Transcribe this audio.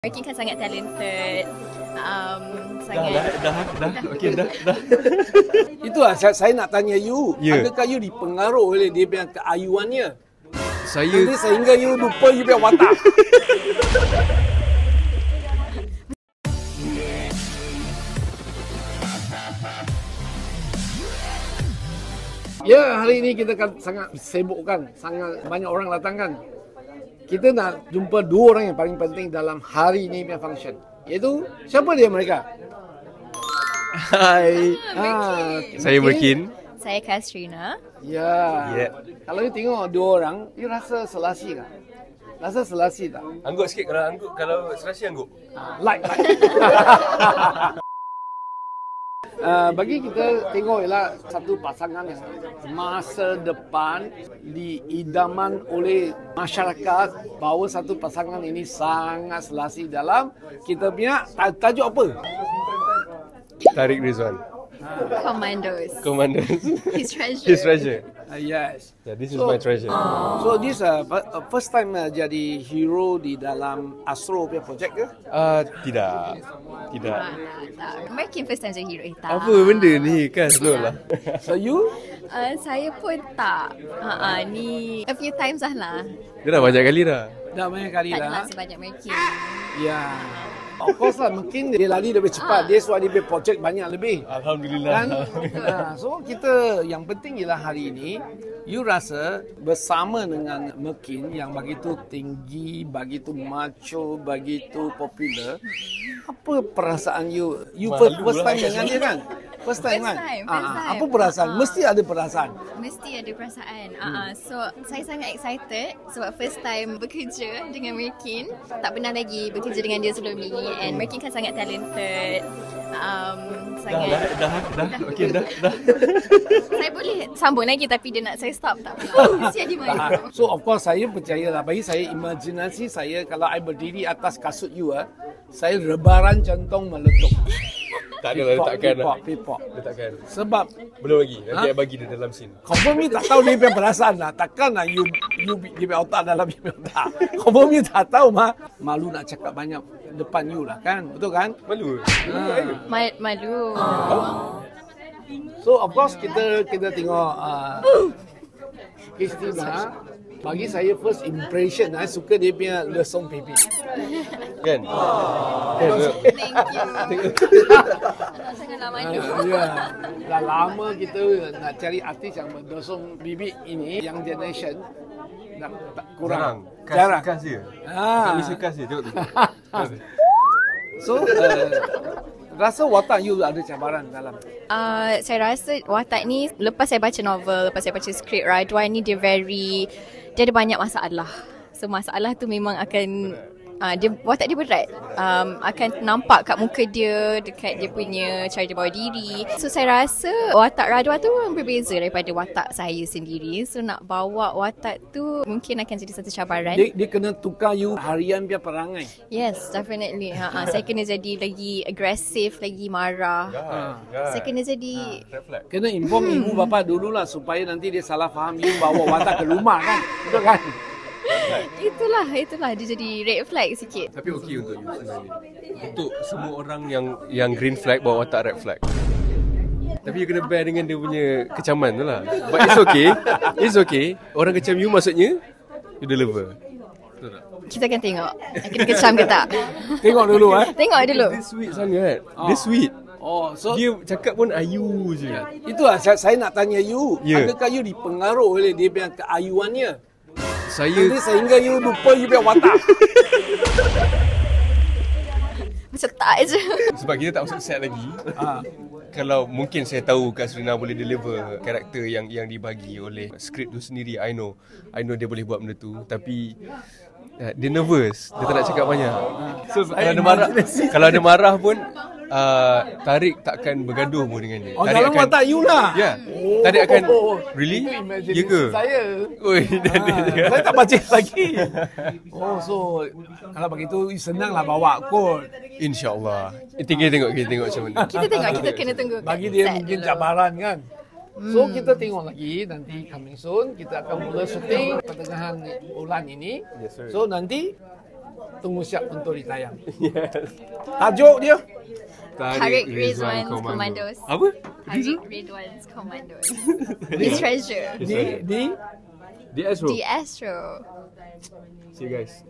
Mereka kan sangat talented. Sangat Okey, dah. Itulah saya nak tanya you. Ya. Adakah you dipengaruh oleh dia punya keayuannya? Saya Nanti sehingga you lupa you punya watak. Ya, hari ini kita kan sangat sibuk kan. Sangat banyak orang datang kan. Kita nak jumpa dua orang yang paling penting dalam hari ini punya function. Iaitu, siapa dia mereka? Hai. Saya mungkin- Merkin. saya Katrina. Ya. Yeah. Kalau you tengok dua orang, you rasa selasi tak? Rasa selasi tak? Angguk sikit kalau serasi angguk. Like. Bagi kita tengok ialah satu pasangan yang masa depan diidaman oleh masyarakat bahawa satu pasangan ini sangat selasi dalam kita punya tajuk apa? Tarik Rizwan. Commandos. His treasure. His treasure. Yes. Yeah, this is my treasure. So this first time jadi hero di dalam Astro punya projek ke? Tidak. Tak. Mereka first time jadi hero. Tak. Apa benda ni kan slow lah. So you? Saya pun tak. Ni a few times lah. Dia dah banyak kali dah. Dah banyak kali Tak lah. adalah sebanyak mereka. Ya. Of course lah, mungkin dia lari lebih cepat. Dia sebab dia punya projek banyak lebih. Alhamdulillah. Kan? So kita yang penting ialah hari ini you rasa bersama dengan Merkin yang begitu tinggi, begitu macho, begitu popular. Apa perasaan you? You first time dengan dia kan? First time kan? First time. Apa perasaan? Mesti ada perasaan. Mesti ada perasaan. So saya sangat excited sebab first time bekerja dengan Merkin. Tak pernah lagi bekerja dengan dia sebelum ni. And Merkin kan sangat talented. Sangat. Dah. Okey, dah. Saya boleh sambung lagi tapi dia nak saya stop tak boleh. Mesti ada malu. So of course saya percayalah, bagi saya imajinasi saya kalau I berdiri atas kasut you saya rebaran centong meletup. Tak adalah letakkan dah. Pipok. Letakkan. Sebab Belum lagi. Nanti I bagi dia dalam scene. confirm you tak tahu dia punya perasaan lah. Takkan lah you dia punya otak dalam dia punya otak. Confirm you tak tahu malu nak cakap banyak depan you lah kan. Betul kan? Malu. Malu. So of course kita tengok Christina. Bagi saya first impression saya suka dia punya lesung pipi. Kan? Thank you. Sangatlah malu. Ya. Dah lama kita nak cari artis yang berdosong bibik ini, yang generation dah kurang. Jarang. Kas dia. Ah. Tak bisa kas dia. Tengok tu. So rasa watak you ada cabaran dalam. Saya rasa watak ni lepas saya baca novel, lepas saya baca skrip Radwan ni dia ada banyak masalah. So masalah tu memang akan watak dia berat. Akan nampak kat muka dia, dekat dia punya cara dia bawa diri. So saya rasa watak Radwan tu berbeza daripada watak saya sendiri. So nak bawa watak tu mungkin akan jadi satu cabaran. Dia kena tukar you harian punya perangai. Yes, definitely. Saya kena jadi lagi agresif, lagi marah. Saya kena jadi Red flag. Kena inform ibu bapa dululah supaya nanti dia salah faham you bawa watak ke rumah kan. Betul kan? itulah dia jadi red flag sikit. Tapi okey untuk you sebenarnya. Untuk semua orang yang green flag bawa watak red flag. Tapi you kena bear dengan dia punya kecaman tu lah. But it's okay. It's okay. Orang kecam you maksudnya you deliver. Betul tak? Kita akan tengok kena kecam ke tak. Tengok dulu Tengok dulu. Dia sweet sangat. Dia sweet. Oh, so Dia cakap pun ayu je. itulah saya nak tanya you. Ya. Adakah you dipengaruh oleh dia punya keayuannya? Saya Nanti sehingga you lupa you punya watak. Macam tak je. sebab kita tak masuk set lagi. Kalau mungkin saya tahu Kak Serina boleh deliver karakter yang dibagi oleh skrip tu sendiri. I know dia boleh buat benda tu. Tapi dia nervous. Dia tak nak cakap banyak. So kalau ada marah pun Tarik takkan bergaduh pun dengan dia. Oh, Tarik dalam watak you lah. Ya. Tarik akan really? Itu imaginasi Ya ke? saya. Oi, Saya tak baca lagi. Oh, so kalau begitu senanglah bawa kot. InsyaAllah. Kita tengok macam mana. Kita tengok, kita kena tunggu. Bagi dia mungkin cabaran kan. So kita tengok lagi nanti coming soon kita akan mula syuting pertengahan bulan ini. Yes, sir. So nanti tunggu siap untuk ditayang. Tajuk dia Tariq Rizwan's Commandos. Apa? Tariq Rizwan's Commandos. The Treasure. The Astro. The Astro. See you guys.